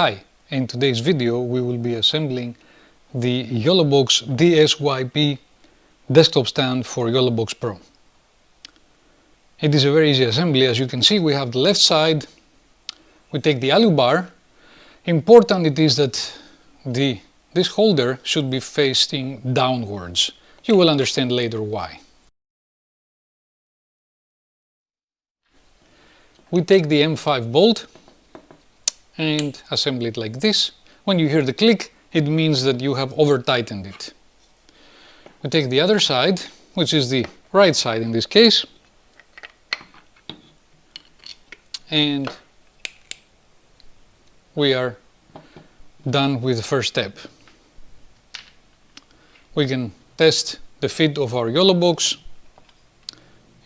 Hi, in today's video we will be assembling the Yolobox DSYP desktop stand for Yolobox Pro. It is a very easy assembly. As you can see, we have the left side, we take the alu bar. Important it is that this holder should be facing downwards. You will understand later why. We take the M5 bolt and assemble it like this. When you hear the click, it means that you have over tightened it. We take the other side, which is the right side in this case, and we are done with the first step. We can test the fit of our Yolobox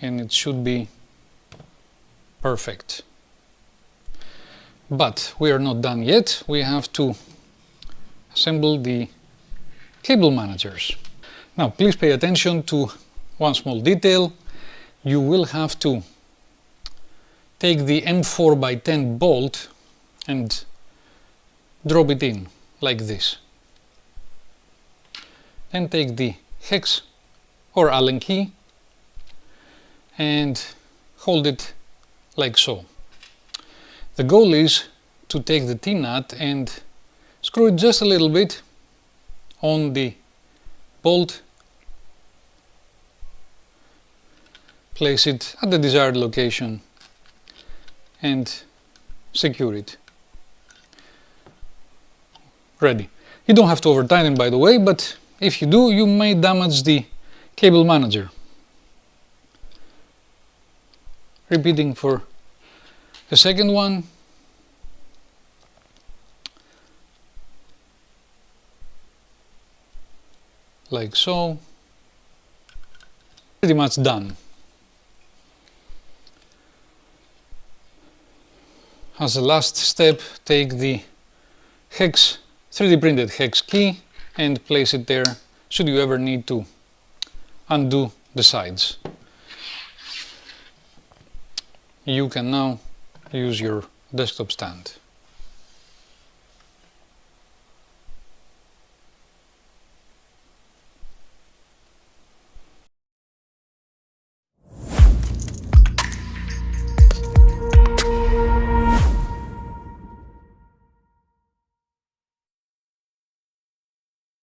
and it should be perfect. But we are not done yet. We have to assemble the cable managers. Now please pay attention to one small detail. You will have to take the M4x10 bolt and drop it in like this. Then take the hex or Allen key and hold it like so. The goal is to take the T-nut and screw it just a little bit on the bolt, place it at the desired location and secure it. Ready. You don't have to over tighten, by the way, but if you do, you may damage the cable manager. Repeating for the second one. Like so. Pretty much done. As a last step, take the hex, 3D printed hex key and place it there should you ever need to undo the sides. You can now use your desktop stand.